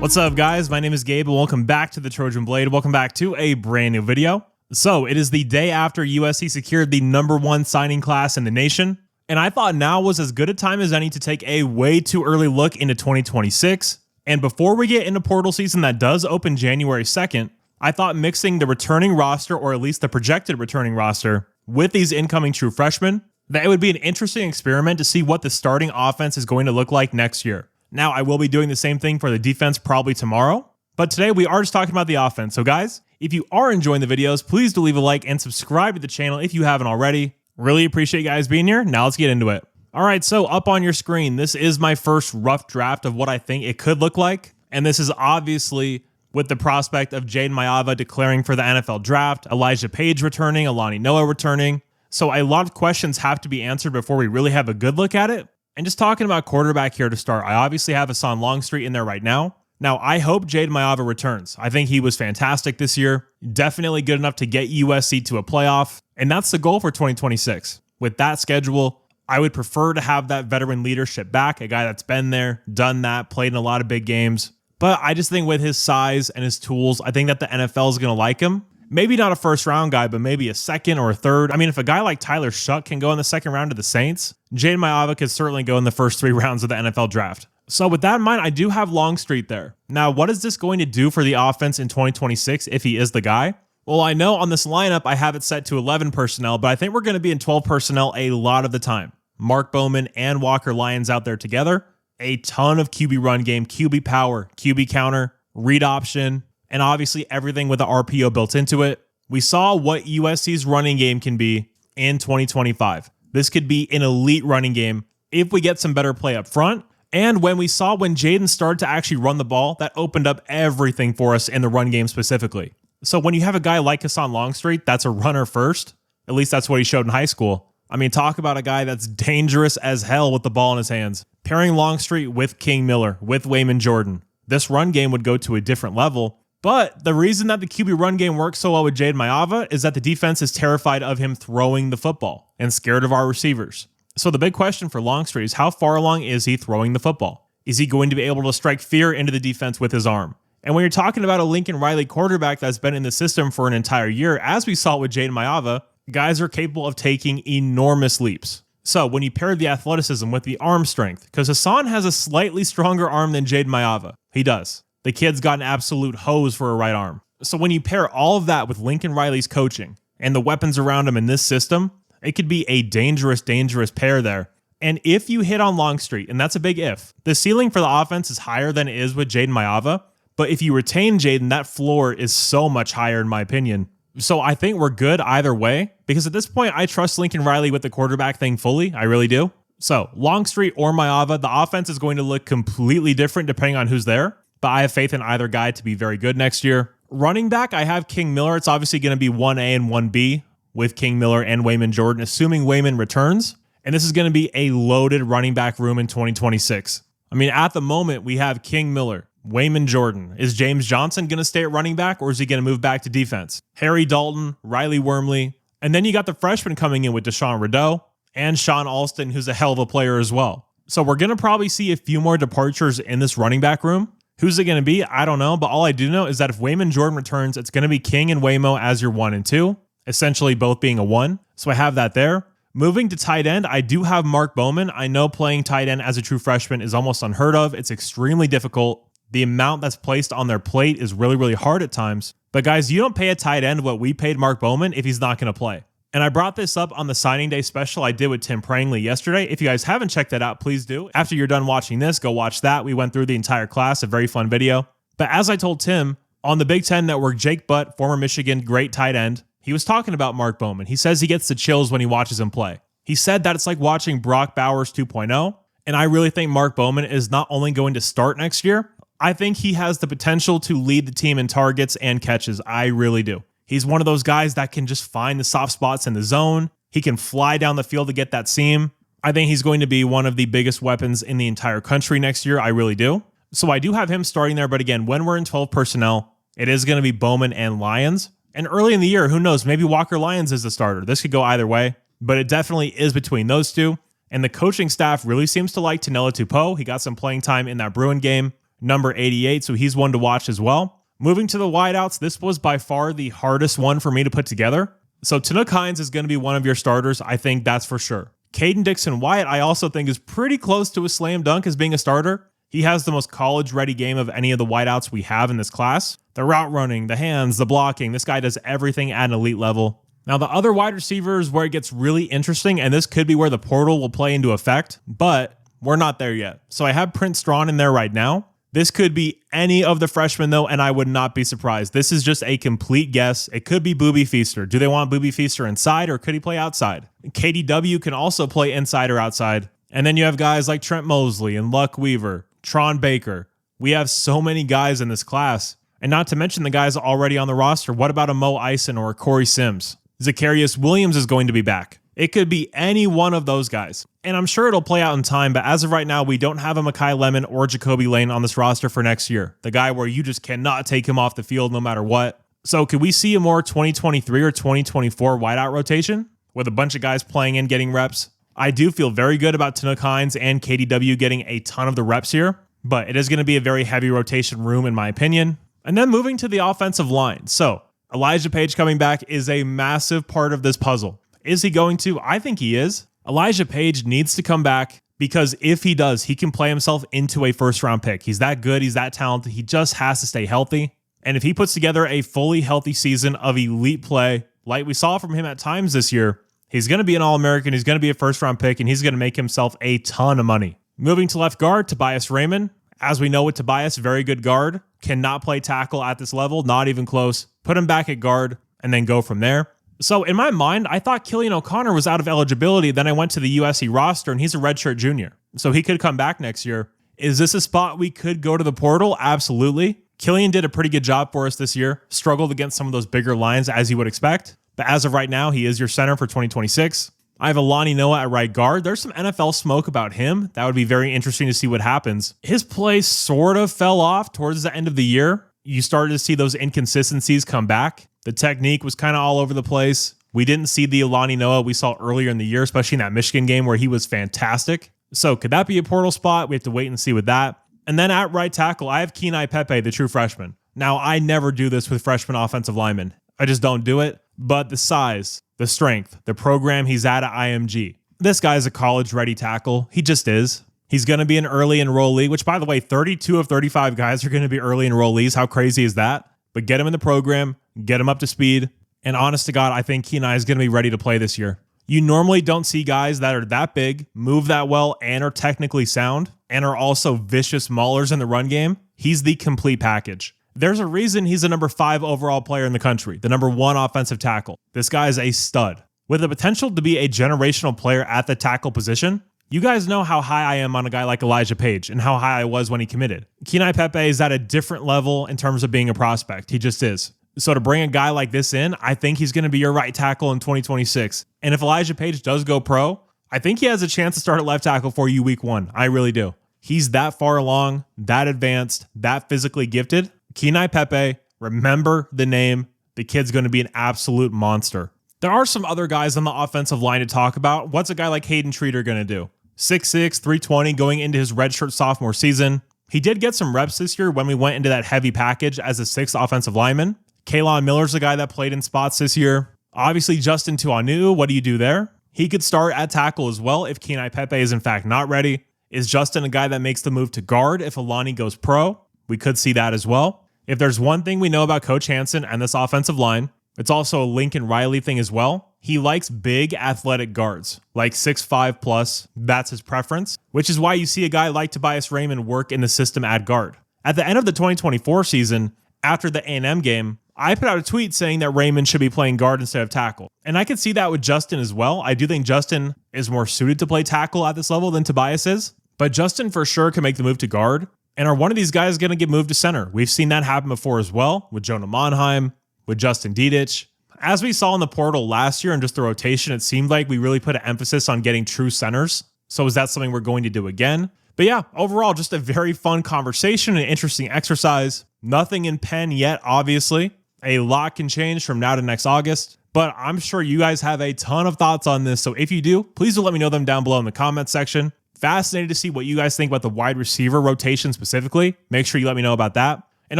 What's up, guys? My name is Gabe, and welcome back to the Trojan Blade. Welcome back to a brand new video. So, it is the day after USC secured the #1 signing class in the nation, and I thought now was as good a time as any to take a way too early look into 2026. And before we get into portal season that does open January 2nd, I thought mixing the returning roster, or at least the projected returning roster, with these incoming true freshmen, that it would be an interesting experiment to see what the starting offense is going to look like next year. Now, I will be doing the same thing for the defense probably tomorrow, but today we are just talking about the offense. So guys, if you are enjoying the videos, please do leave a like and subscribe to the channel if you haven't already. Really appreciate you guys being here. Now let's get into it. All right, so up on your screen, this is my first rough draft of what I think it could look like. And this is obviously with the prospect of Jaden Maiava declaring for the NFL draft, Elijah Page returning, Alani Noah returning. So a lot of questions have to be answered before we really have a good look at it. And just talking about quarterback here to start, I obviously have Hassan Longstreet in there right now. Now, I hope Jaden Maiava returns. I think he was fantastic this year. Definitely good enough to get USC to a playoff. And that's the goal for 2026. With that schedule, I would prefer to have that veteran leadership back, a guy that's been there, done that, played in a lot of big games. But I just think with his size and his tools, I think that the NFL is going to like him. Maybe not a first round guy, but maybe a second or a third. I mean, if a guy like Tyler Shuck can go in the second round to the Saints, Jaden Maiava could certainly go in the first 3 rounds of the NFL draft. So with that in mind, I do have Longstreet there. Now, what is this going to do for the offense in 2026 if he is the guy? Well, I know on this lineup, I have it set to 11 personnel, but I think we're going to be in 12 personnel a lot of the time. Mark Bowman and Walker Lyons out there together. A ton of QB run game, QB power, QB counter, read option, and obviously everything with the RPO built into it. We saw what USC's running game can be in 2025. This could be an elite running game if we get some better play up front. And when Jaden started to actually run the ball, that opened up everything for us in the run game specifically. So when you have a guy like Hassan Longstreet, that's a runner first. At least that's what he showed in high school. I mean, talk about a guy that's dangerous as hell with the ball in his hands. Pairing Longstreet with King Miller, with Wayman Jordan, this run game would go to a different level. But the reason that the QB run game works so well with Jaden Maiava is that the defense is terrified of him throwing the football and scared of our receivers. So the big question for Longstreet is how far along is he throwing the football? Is he going to be able to strike fear into the defense with his arm? And when you're talking about a Lincoln Riley quarterback that's been in the system for an entire year, as we saw with Jaden Maiava, guys are capable of taking enormous leaps. So when you pair the athleticism with the arm strength, because Hassan has a slightly stronger arm than Jaden Maiava. He does. The kid's got an absolute hose for a right arm. So when you pair all of that with Lincoln Riley's coaching and the weapons around him in this system, it could be a dangerous, dangerous pair there. And if you hit on Longstreet, and that's a big if, the ceiling for the offense is higher than it is with Jaden Maiava. But if you retain Jaden, that floor is so much higher in my opinion. So I think we're good either way, because at this point, I trust Lincoln Riley with the quarterback thing fully. I really do. So Longstreet or Maiava, the offense is going to look completely different depending on who's there. But I have faith in either guy to be very good next year. Running back, I have King Miller. It's obviously going to be 1A and 1B with King Miller and Wayman Jordan, assuming Wayman returns. And this is going to be a loaded running back room in 2026. I mean, at the moment, we have King Miller, Wayman Jordan. Is James Johnson going to stay at running back, or is he going to move back to defense? Harry Dalton, Riley Wormley. And then you got the freshmen coming in with Deshaun Rideau and Sean Alston, who's a hell of a player as well. So we're going to probably see a few more departures in this running back room. Who's it going to be? I don't know, but all I do know is that if Wayman Jordan returns, it's going to be King and Waymo as your 1 and 2, essentially both being a 1. So I have that there. Moving to tight end, I do have Mark Bowman. I know playing tight end as a true freshman is almost unheard of. It's extremely difficult. The amount that's placed on their plate is really, really hard at times. But guys, you don't pay a tight end what we paid Mark Bowman if he's not going to play. And I brought this up on the signing day special I did with Tim Prangley yesterday. If you guys haven't checked that out, please do. After you're done watching this, go watch that. We went through the entire class, a very fun video. But as I told Tim, on the Big Ten Network, Jake Butt, former Michigan great tight end, he was talking about Mark Bowman. He says he gets the chills when he watches him play. He said that it's like watching Brock Bowers 2.0. And I really think Mark Bowman is not only going to start next year, I think he has the potential to lead the team in targets and catches. I really do. He's one of those guys that can just find the soft spots in the zone. He can fly down the field to get that seam. I think he's going to be one of the biggest weapons in the entire country next year. I really do. So I do have him starting there. But again, when we're in 12 personnel, it is going to be Bowman and Lyons. And early in the year, who knows, maybe Walker Lyons is the starter. This could go either way, but it definitely is between those two. And the coaching staff really seems to like Tanella Tupou. He got some playing time in that Bruin game. number 88, so he's one to watch as well. Moving to the wideouts, this was by far the hardest one for me to put together. So Tanook Hines is going to be one of your starters. I think that's for sure. Caden Dixon-Wyatt, I also think is pretty close to a slam dunk as being a starter. He has the most college-ready game of any of the wideouts we have in this class. The route running, the hands, the blocking. This guy does everything at an elite level. Now, the other wide receivers where it gets really interesting, and this could be where the portal will play into effect, but we're not there yet. So I have Prince Strawn in there right now. This could be any of the freshmen, though, and I would not be surprised. This is just a complete guess. It could be Booby Feaster. Do they want Booby Feaster inside, or could he play outside? KDW can also play inside or outside. And then you have guys like Trent Mosley and Luck Weaver, Tron Baker. We have so many guys in this class. And not to mention the guys already on the roster. What about a Mo Eisen or a Corey Sims? Zacharias Williams is going to be back. It could be any one of those guys. And I'm sure it'll play out in time, but as of right now, we don't have a Mekhi Lemon or Jacoby Lane on this roster for next year. The guy where you just cannot take him off the field no matter what. So could we see a more 2023 or 2024 wideout rotation with a bunch of guys playing and getting reps? I do feel very good about Tanook Hines and KDW getting a ton of the reps here, but it is going to be a very heavy rotation room in my opinion. And then moving to the offensive line. So Elijah Page coming back is a massive part of this puzzle. Is he going to? I think he is. Elijah Page needs to come back because if he does, he can play himself into a first-round pick. He's that good. He's that talented. He just has to stay healthy. And if he puts together a fully healthy season of elite play, like we saw from him at times this year, he's going to be an All-American. He's going to be a first-round pick, and he's going to make himself a ton of money. Moving to left guard, Tobias Raymond. As we know with Tobias, very good guard. Cannot play tackle at this level, not even close. Put him back at guard, and then go from there. So in my mind, I thought Killian O'Connor was out of eligibility. Then I went to the USC roster, and he's a redshirt junior. So he could come back next year. Is this a spot we could go to the portal? Absolutely. Killian did a pretty good job for us this year. Struggled against some of those bigger lines, as you would expect. But as of right now, he is your center for 2026. I have Alani Noah at right guard. There's some NFL smoke about him. That would be very interesting to see what happens. His play sort of fell off towards the end of the year. You started to see those inconsistencies come back. The technique was kind of all over the place. We didn't see the Alani Noah we saw earlier in the year, especially in that Michigan game where he was fantastic. So could that be a portal spot? We have to wait and see with that. And then at right tackle, I have Kenai Pepe, the true freshman. Now, I never do this with freshman offensive linemen. I just don't do it. But the size, the strength, the program he's at IMG. This guy's a college-ready tackle. He just is. He's going to be an early enrollee, which, by the way, 32 of 35 guys are going to be early enrollees. How crazy is that? But get him in the program, get him up to speed, and honest to God, I think Kenai is going to be ready to play this year. You normally don't see guys that are that big, move that well, and are technically sound, and are also vicious maulers in the run game. He's the complete package. There's a reason he's the number 5 overall player in the country, the number 1 offensive tackle. This guy is a stud. With the potential to be a generational player at the tackle position, you guys know how high I am on a guy like Elijah Page and how high I was when he committed. Kenai Pepe is at a different level in terms of being a prospect. He just is. So to bring a guy like this in, I think he's going to be your right tackle in 2026. And if Elijah Page does go pro, I think he has a chance to start at left tackle for you week 1. I really do. He's that far along, that advanced, that physically gifted. Kenai Pepe, remember the name. The kid's going to be an absolute monster. There are some other guys on the offensive line to talk about. What's a guy like Hayden Treater going to do? 6'6", 320 going into his redshirt sophomore season. He did get some reps this year when we went into that heavy package as a 6th offensive lineman. Kalon Miller's a guy that played in spots this year. Obviously, Justin Tuanu, what do you do there? He could start at tackle as well if Kenai Pepe is in fact not ready. Is Justin a guy that makes the move to guard if Alani goes pro? We could see that as well. If there's one thing we know about Coach Hansen and this offensive line, it's also a Lincoln Riley thing as well. He likes big athletic guards, like 6'5 plus. That's his preference, which is why you see a guy like Tobias Raymond work in the system at guard. At the end of the 2024 season, after the A&M game, I put out a tweet saying that Raymond should be playing guard instead of tackle. And I could see that with Justin as well. I do think Justin is more suited to play tackle at this level than Tobias is. But Justin for sure can make the move to guard. And are one of these guys going to get moved to center? We've seen that happen before as well with Jonah Monheim, with Justin Dedich. As we saw in the portal last year and just the rotation, it seemed like we really put an emphasis on getting true centers. So is that something we're going to do again? But yeah, overall, just a very fun conversation, an interesting exercise. Nothing in pen yet, obviously. A lot can change from now to next August. But I'm sure you guys have a ton of thoughts on this. So if you do, please do let me know them down below in the comment section. Fascinated to see what you guys think about the wide receiver rotation specifically. Make sure you let me know about that. And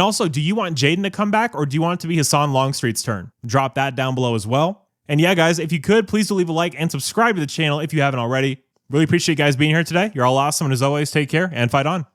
also, do you want Jaden to come back or do you want it to be Hassan Longstreet's turn? Drop that down below as well. And yeah, guys, if you could, please do leave a like and subscribe to the channel if you haven't already. Really appreciate you guys being here today. You're all awesome. And as always, take care and fight on.